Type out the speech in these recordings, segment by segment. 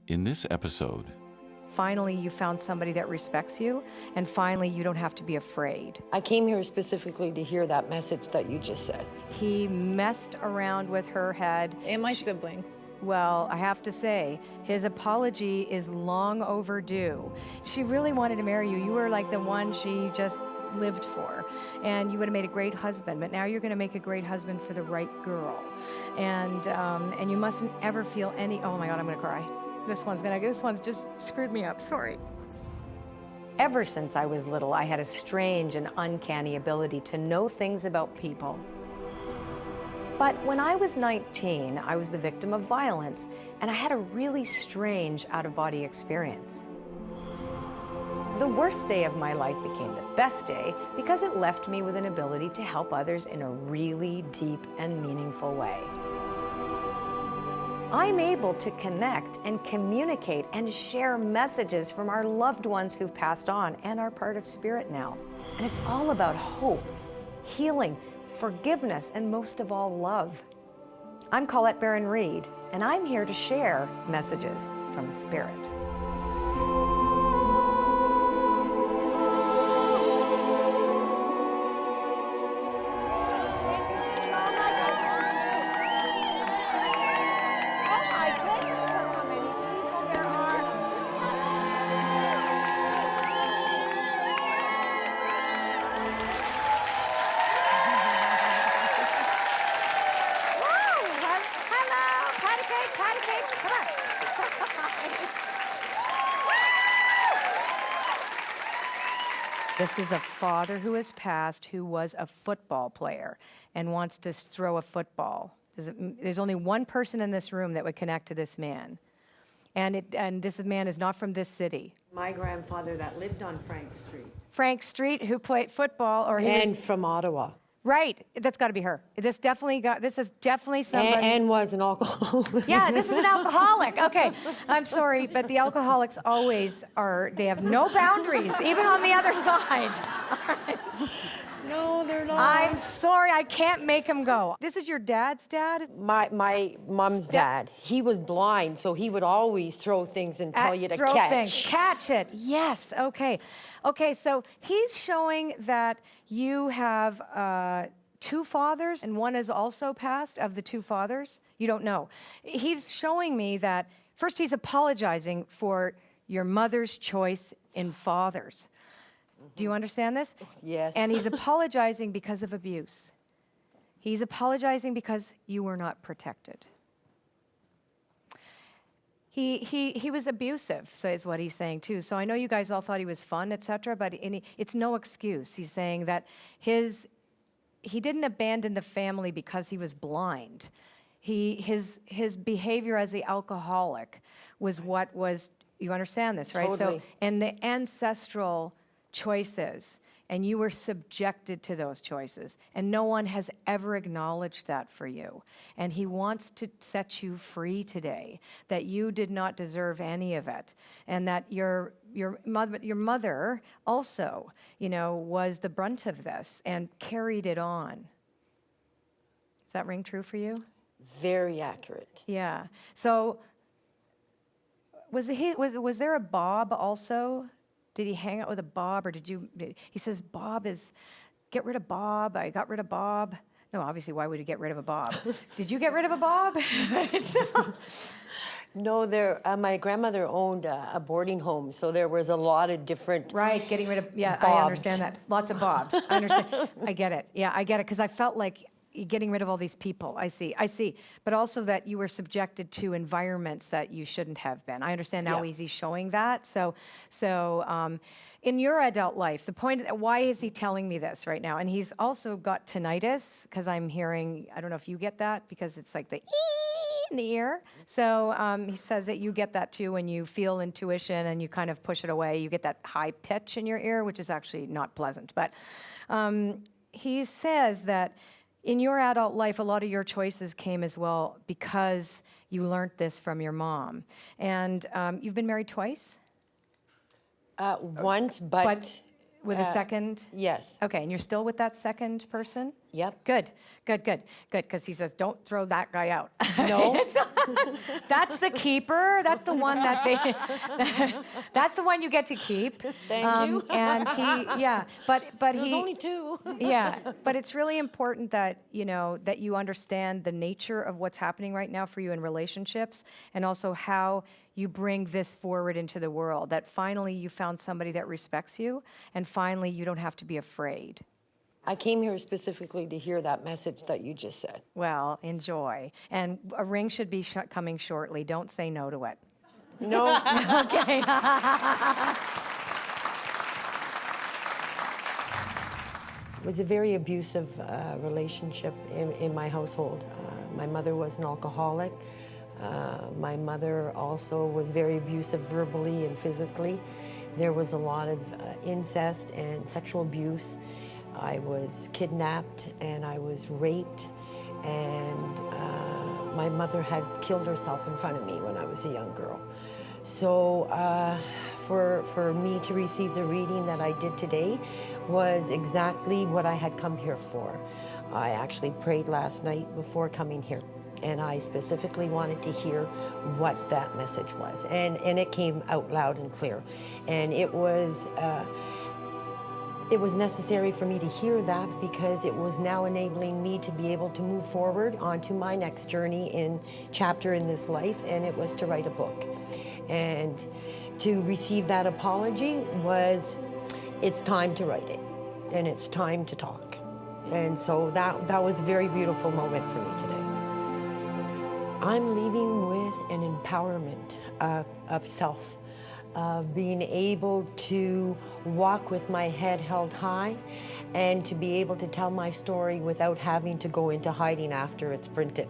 In this episode, finally you found somebody that respects you, and finally you don't have to be afraid. I came here specifically to hear that message that you just said. He messed around with her head. And my siblings. Well, I have to say, his apology is long overdue. She really wanted to marry you. You were like the one she just lived for, and you would have made a great husband, but now you're going to make a great husband for the right girl. And you mustn't ever feel any, oh my God, I'm going to cry. This one's just screwed me up, sorry. Ever since I was little, I had a strange and uncanny ability to know things about people. But when I was 19, I was the victim of violence, and I had a really strange out-of-body experience. The worst day of my life became the best day because it left me with an ability to help others in a really deep and meaningful way. I'm able to connect and communicate and share messages from our loved ones who've passed on and are part of spirit now. And it's all about hope, healing, forgiveness, and most of all, love. I'm Colette Baron-Reid, and I'm here to share messages from spirit. This is a father who has passed who was a football player and wants to throw a football. There's only one person in this room that would connect to this man. And this man is not from this city. My grandfather that lived on Frank Street. Frank Street, who played football, or he was, from Ottawa. right, that's got to be her. This is definitely somebody. And was an alcoholic. Yeah, this is an alcoholic. Okay, I'm sorry, but the alcoholics always are, they have no boundaries, even on the other side. No, they're not. I'm sorry, I can't make him go. This is your dad's dad? My mom's dad, he was blind, so he would always throw things and tell you to Throw catch. things. Catch it, yes, okay. Okay, so he's showing that you have two fathers, and one is also passed of the two fathers. You don't know. He's showing me that, first he's apologizing for your mother's choice in fathers. Do you understand this? Yes. And he's apologizing because of abuse. He's apologizing because you were not protected. He was abusive, so is what he's saying too. So I know you guys all thought he was fun, etc., but it's no excuse. He's saying that he didn't abandon the family because he was blind. His behavior as the alcoholic was what was, you understand this, right? Totally. So, and the ancestral choices, and you were subjected to those choices, and no one has ever acknowledged that for you. And he wants to set you free today, that you did not deserve any of it, and that your mother also, was the brunt of this and carried it on. Does that ring true for you? Very accurate. Yeah. So was there a Bob also? Did he hang out with a Bob, or he says, get rid of Bob, I got rid of Bob. No, obviously, why would you get rid of a Bob? Did you get rid of a Bob? No, my grandmother owned a boarding home, so there was a lot of different Right, getting rid of, yeah, Bobs. I understand that. Lots of Bobs, I understand. I get it, yeah, I get it, because I felt like getting rid of all these people, I see. But also that you were subjected to environments that you shouldn't have been. I understand now Yeah. he's showing that. So in your adult life, the point, why is he telling me this right now? And he's also got tinnitus, because I'm hearing, I don't know if you get that, because it's like the ee in the ear. So he says that you get that too when you feel intuition and you kind of push it away. You get that high pitch in your ear, which is actually not pleasant. But he says that in your adult life, a lot of your choices came as well because you learned this from your mom. And you've been married twice? Once, but With a second? yes. Okay, and you're still with that second person? Yep. Good, because he says, don't throw that guy out. No. That's the keeper. That's the one that they. That's the one you get to keep. Thank you. And but There's he. only two. Yeah, but it's really important that that you understand the nature of what's happening right now for you in relationships, and also how you bring this forward into the world. That finally you found somebody that respects you, and finally you don't have to be afraid. I came here specifically to hear that message that you just said. Well, enjoy. And a ring should be coming shortly. Don't say no to it. No. Okay. It was a very abusive relationship in my household. My mother was an alcoholic. My mother also was very abusive verbally and physically. There was a lot of incest and sexual abuse. I was kidnapped and I was raped, and my mother had killed herself in front of me when I was a young girl. So for me to receive the reading that I did today was exactly what I had come here for. I actually prayed last night before coming here, and I specifically wanted to hear what that message was. And it came out loud and clear. And it was necessary for me to hear that, because it was now enabling me to be able to move forward onto my next journey in chapter in this life, and it was to write a book. And to receive that apology was, it's time to write it, and it's time to talk. And so that was a very beautiful moment for me today. I'm leaving with an empowerment of self. Being able to walk with my head held high, and to be able to tell my story without having to go into hiding after it's printed.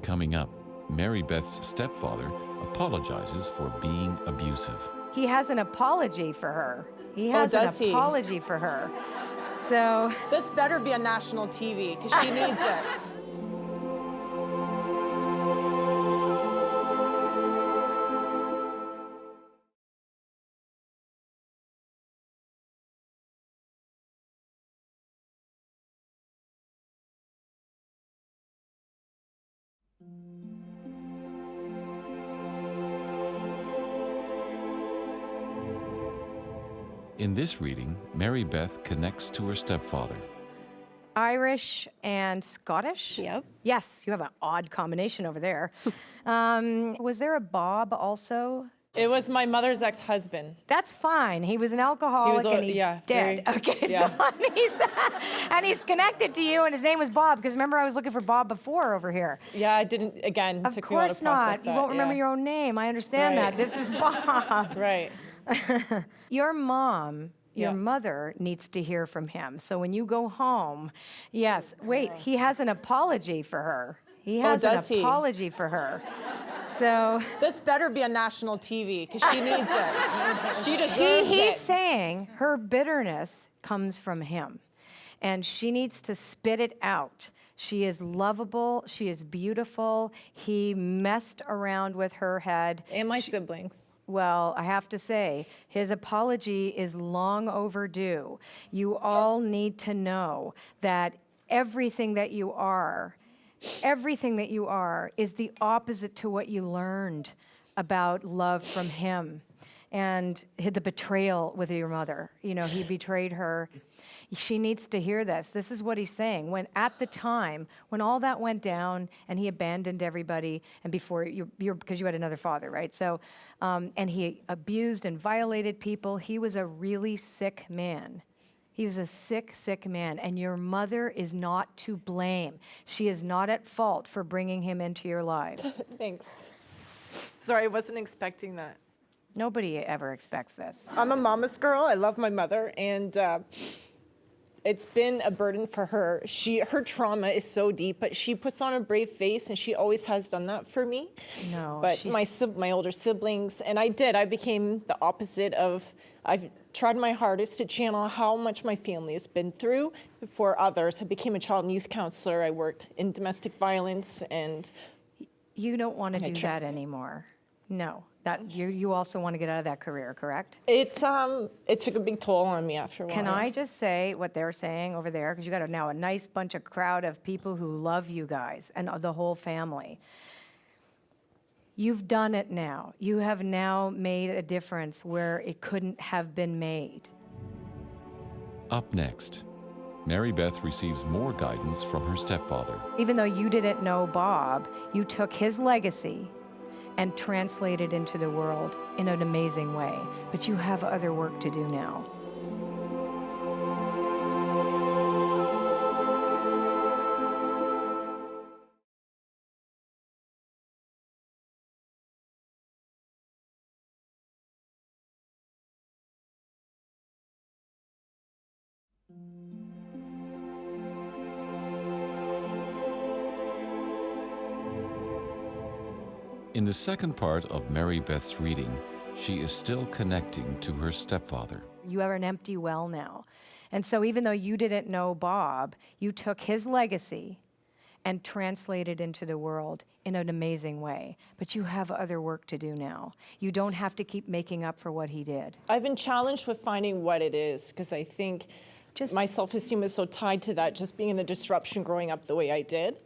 Coming up, Mary Beth's stepfather apologizes for being abusive. He has an apology for her. He has an apology for her. So this better be on national TV, because she needs it. In this reading, Mary Beth connects to her stepfather. Irish and Scottish? Yep. Yes, you have an odd combination over there. Was there a Bob also? It was my mother's ex-husband. That's fine. He was an alcoholic and he's dead. Okay, so and he's connected to you, and his name was Bob, because remember I was looking for Bob before over here. Yeah, I didn't, again, Of took me a while to course not. process You that, won't remember yeah. your own name. I understand Right. that. This is Bob. Right. Your mom, your Yeah. mother needs to hear from him. So when you go home, yes, wait, he has an apology for her. He has an does he? apology for her. So This better be on national TV, because she needs it. She deserves he's it. saying her bitterness comes from him, and she needs to spit it out. She is lovable. She is beautiful. He messed around with her head. And my siblings. Well, I have to say, his apology is long overdue. You all need to know that everything that you are is the opposite to what you learned about love from him. And the betrayal with your mother. You know, he betrayed her. She needs to hear this. This is what he's saying. When at the time, when all that went down and he abandoned everybody, and before because you had another father, right? So, and he abused and violated people. He was a really sick man. He was a sick, sick man, and your mother is not to blame. She is not at fault for bringing him into your lives. Thanks. Sorry, I wasn't expecting that. Nobody ever expects this. I'm a mama's girl. I love my mother, and it's been a burden for her. Her trauma is so deep, but she puts on a brave face, and she always has done that for me. No, But my older siblings, and I became the opposite of, I've tried my hardest to channel how much my family has been through for others. I became a child and youth counselor. I worked in domestic violence, and You don't want to do that anymore. No, that you also want to get out of that career, correct? it took a big toll on me after a while. Can I just say what they're saying over there? Because you got now a nice bunch of crowd of people who love you guys and the whole family. You've done it now. You have now made a difference where it couldn't have been made. Up next, Mary Beth receives more guidance from her stepfather. Even though you didn't know Bob, you took his legacy and translated into the world in an amazing way. But you have other work to do now. In the second part of Mary Beth's reading, she is still connecting to her stepfather. You are an empty well now. And so even though you didn't know Bob, you took his legacy and translated into the world in an amazing way. But you have other work to do now. You don't have to keep making up for what he did. I've been challenged with finding what it is, because I think my self-esteem is so tied to that, just being in the disruption growing up the way I did.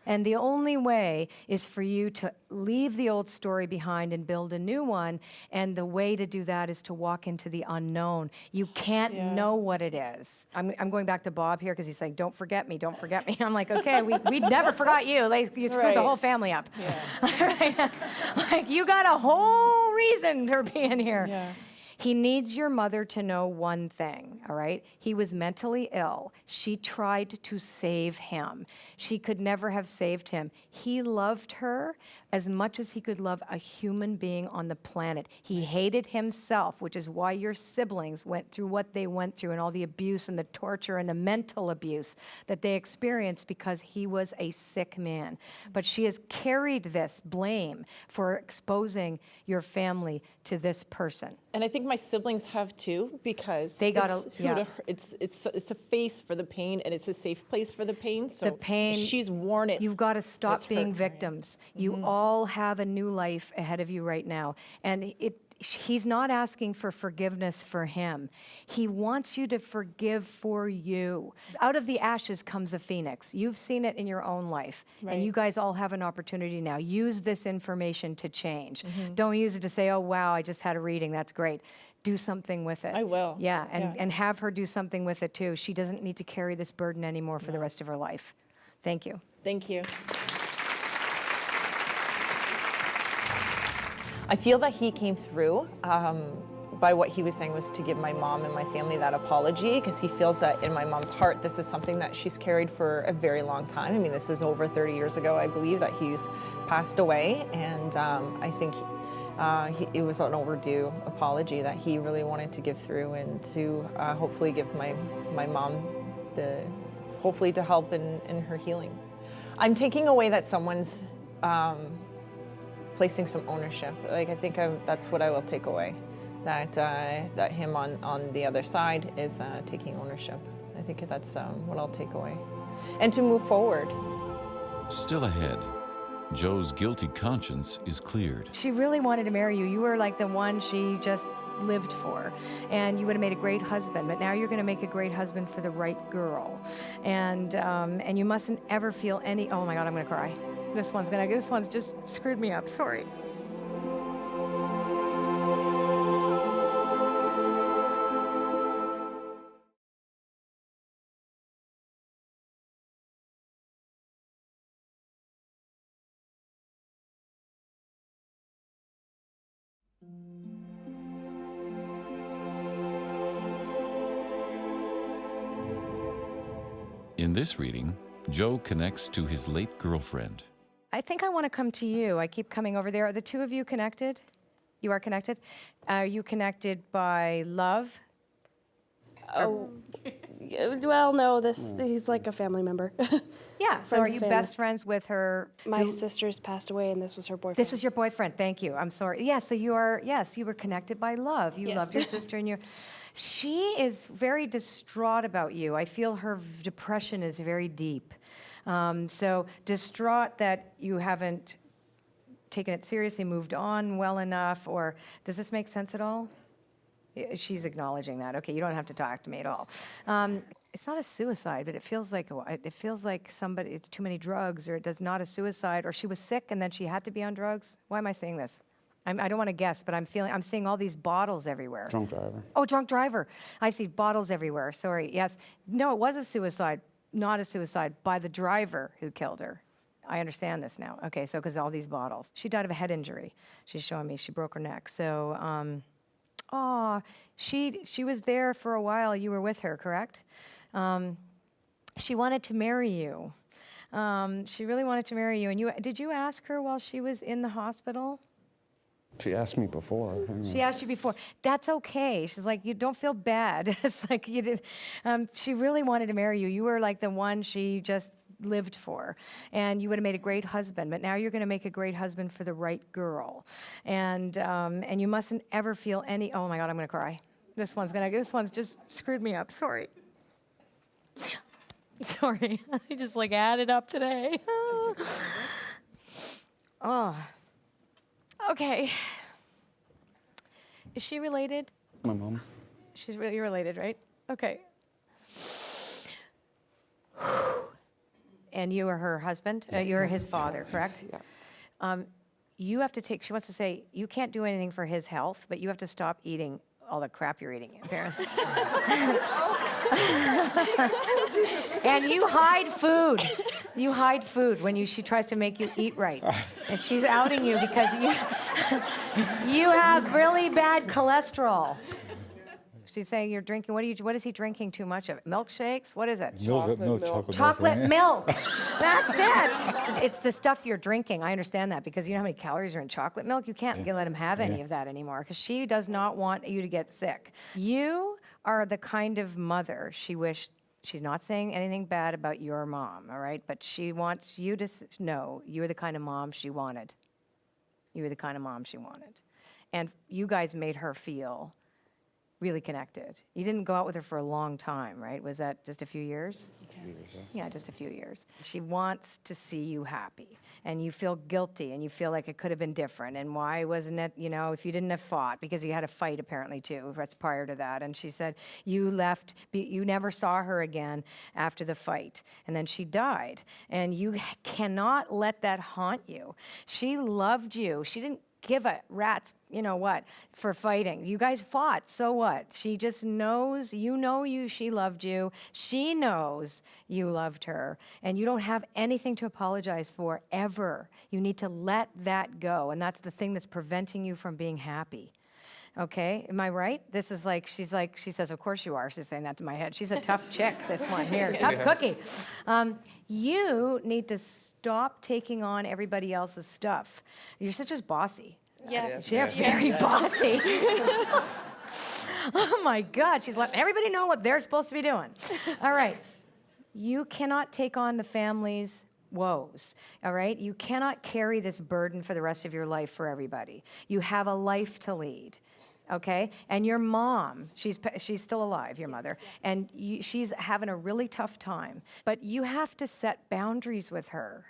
And the only way is for you to leave the old story behind and build a new one. And the way to do that is to walk into the unknown. You can't know what it is. I'm going back to Bob here because he's like, don't forget me, don't forget me. I'm like, okay, we never forgot you. Like, you screwed the whole family up. Right? Like, you got a whole reason for being here. Yeah. He needs your mother to know one thing, all right? He was mentally ill. She tried to save him. She could never have saved him. He loved her as much as he could love a human being on the planet. He hated himself, which is why your siblings went through what they went through and all the abuse and the torture and the mental abuse that they experienced because he was a sick man. But she has carried this blame for exposing your family to this person. And I think my siblings have too, because They gotta- it's a face for the pain, and it's a safe place for the pain. So The pain- she's worn it. You've got to stop It's being hurt. victims. You all have a new life ahead of you right now. And he's not asking for forgiveness for him. He wants you to forgive for you. Out of the ashes comes a phoenix. You've seen it in your own life. Right. And you guys all have an opportunity now. Use this information to change. Don't use it to say, oh, wow, I just had a reading. That's great. Do something with it. I will. Yeah, Yeah. and have her do something with it too. She doesn't need to carry this burden anymore for the rest of her life. Thank you. Thank you. I feel that he came through by what he was saying was to give my mom and my family that apology, because he feels that in my mom's heart, this is something that she's carried for a very long time. I mean, this is over 30 years ago, I believe, that he's passed away. And I think it was an overdue apology that he really wanted to give through, and to hopefully give my mom hopefully to help in her healing. I'm taking away that someone's placing some ownership. Like, I think that's what I will take away. That him on the other side is taking ownership. I think that's what I'll take away. And to move forward. Still ahead, Joe's guilty conscience is cleared. She really wanted to marry you. You were like the one she just lived for, and you would have made a great husband. But now you're going to make a great husband for the right girl, and you mustn't ever feel any. Oh my God, I'm going to cry. This one's just screwed me up. Sorry. In this reading, Joe connects to his late girlfriend. I think I want to come to you. I keep coming over there. Are the two of you connected? You are connected? Are you connected by love? Oh, well, no, he's like a family member. Yeah, so Friend are of you family. best friends with her? My sister's passed away, and this was her boyfriend. This was your boyfriend. Thank you. I'm sorry. Yeah, so you were connected by love. You Yes. loved your sister, and she is very distraught about you. I feel her depression is very deep. So distraught that you haven't taken it seriously, moved on well enough, or does this make sense at all? She's acknowledging that. Okay, you don't have to talk to me at all. it's not a suicide, but it feels like somebody, it's too many drugs, or it does not a suicide, or she was sick and then she had to be on drugs. Why am I saying this? I don't want to guess, but I'm seeing all these bottles everywhere. Drunk driver. Oh, drunk driver. I see bottles everywhere. Sorry. Yes. No, it was a suicide, not a suicide, by the driver who killed her. I understand this now. Okay, so because all these bottles. She died of a head injury. She's showing me she broke her neck. So, she was there for a while. You were with her, correct? She wanted to marry you. She really wanted to marry you. And did you ask her while she was in the hospital? She asked me before. She asked you before. That's okay. She's like, you don't feel bad. It's like you did. She really wanted to marry you. You were like the one she just lived for, and you would have made a great husband. But now you're going to make a great husband for the right girl, and you mustn't ever feel any. Oh my God, I'm going to cry. This one's just screwed me up. Sorry. Sorry. I just like added up today. Oh. Okay. Is she related? My mom. You're related, right? Okay. And you are her husband? You're his father, correct? Yeah. You have to she wants to say, you can't do anything for his health, but you have to stop eating all the crap you're eating, apparently. And you hide food. You hide food when she tries to make you eat right. And she's outing you because you have really bad cholesterol. She's saying you're drinking, what is he drinking too much of? Milkshakes? What is it? Chocolate milk. That's it. It's the stuff you're drinking. I understand that because you know how many calories are in chocolate milk? You can't let him have any of that anymore because she does not want you to get sick. You are the kind of mother she's not saying anything bad about your mom, all right? But she wants you to know you're the kind of mom she wanted. You were the kind of mom she wanted. And you guys made her feel really connected. You didn't go out with her for a long time, right? Was that just a few years? Yeah, just a few years. She wants to see you happy, and you feel guilty, and you feel like it could have been different, and why wasn't it, if you didn't have fought, because you had a fight apparently too, that's prior to that, and she said you left, you never saw her again after the fight, and then she died, and you cannot let that haunt you. She loved you. She didn't give a rat's, for fighting. You guys fought, so what? She just knows, she loved you. She knows you loved her. And you don't have anything to apologize for, ever. You need to let that go. And that's the thing that's preventing you from being happy. Okay, am I right? This is she says, of course you are. She's saying that to my head. She's a tough chick, this one here. Tough cookie. You need to stop taking on everybody else's stuff. You're such as bossy. Yes. You're very bossy. Oh my God, she's letting everybody know what they're supposed to be doing. All right. You cannot take on the family's woes, all right? You cannot carry this burden for the rest of your life for everybody. You have a life to lead. Okay, and your mom, she's still alive, your mother, and she's having a really tough time. But you have to set boundaries with her.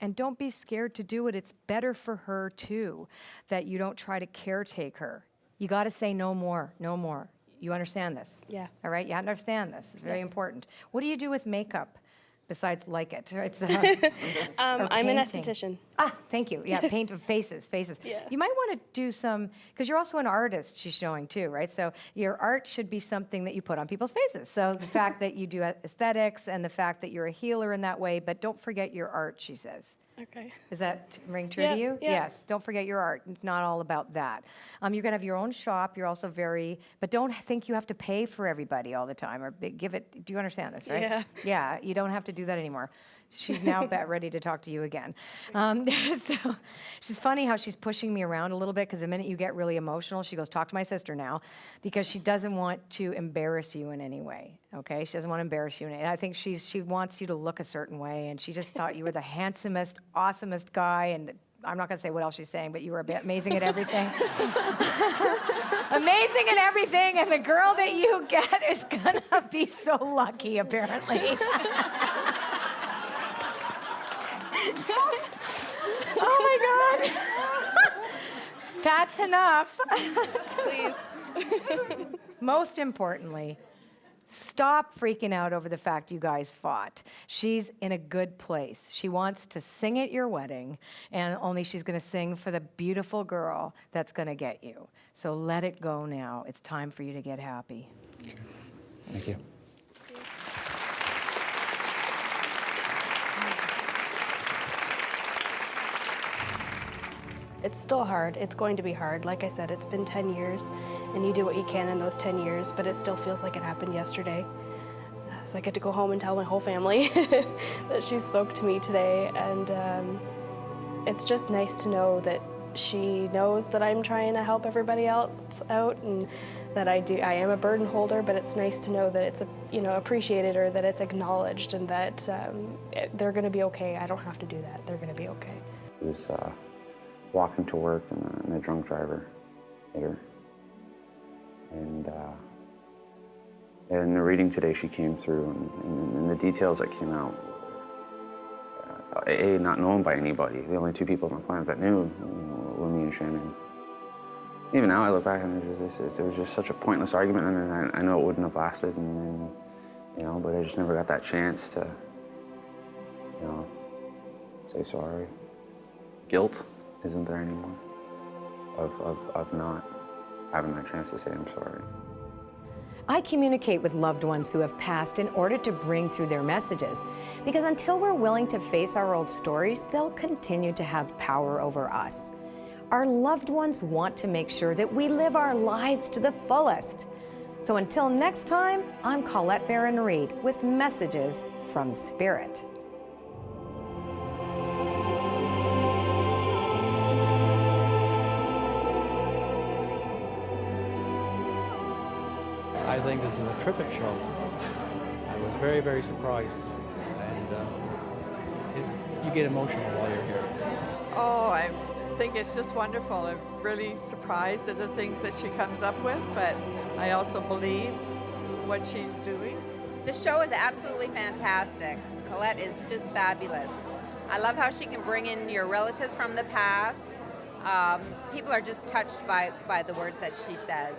And don't be scared to do it. It's better for her too, that you don't try to caretake her. You got to say no more, no more. You understand this? Yeah. All right, you understand this. It's very important. What do you do with makeup? Besides like it. It's, I'm an esthetician. Ah, thank you. Yeah, paint faces. Yeah. You might want to do some, because you're also an artist, she's showing too, right? So your art should be something that you put on people's faces. So the fact that you do aesthetics and the fact that you're a healer in that way, but don't forget your art, she says. Okay. Does that ring true Yeah, to you? yeah. Yes. Don't forget your art. It's not all about that. You're going to have your own shop. You're also but don't think you have to pay for everybody all the time or give it. Do you understand this, right? Yeah. Yeah. You don't have to do that anymore. She's now ready to talk to you again. So she's funny how she's pushing me around a little bit because the minute you get really emotional, she goes, talk to my sister now, because she doesn't want to embarrass you in any way, okay? She doesn't want to embarrass you. I think she wants you to look a certain way, and she just thought you were the handsomest, awesomest guy, and I'm not going to say what else she's saying, but you were amazing at everything. Amazing at everything, and the girl that you get is going to be so lucky, apparently. Oh my God. That's enough. Please. Most importantly, Stop freaking out over the fact you guys fought. She's in a good place. She wants to sing at your wedding, and only she's going to sing for the beautiful girl that's going to get you. So let it go now. It's time for you to get happy. Thank you. It's still hard. It's going to be hard. Like I said, it's been 10 years, and you do what you can in those 10 years, but it still feels like it happened yesterday. So I get to go home and tell my whole family that she spoke to me today, and it's just nice to know that she knows that I'm trying to help everybody else out, and that I am a burden holder, but it's nice to know that it's appreciated, or that it's acknowledged, and that they're going to be okay. I don't have to do that. They're going to be okay. It was walking to work, and the drunk driver hit her. And in the reading today, she came through, and the details that came out, not known by anybody. The only two people on the planet that knew were me and Shannon. Even now, I look back, and it was just such a pointless argument, and I know it wouldn't have lasted, but I just never got that chance to, say sorry. Guilt isn't there anymore of not having that chance to say I'm sorry. I communicate with loved ones who have passed in order to bring through their messages, because until we're willing to face our old stories, they'll continue to have power over us. Our loved ones want to make sure that we live our lives to the fullest. So until next time, I'm Colette Baron-Reid with Messages from Spirit. I think this is a terrific show. I was very, very surprised, and you get emotional while you're here. Oh, I think it's just wonderful. I'm really surprised at the things that she comes up with, but I also believe what she's doing. The show is absolutely fantastic. Colette is just fabulous. I love how she can bring in your relatives from the past. People are just touched by the words that she says.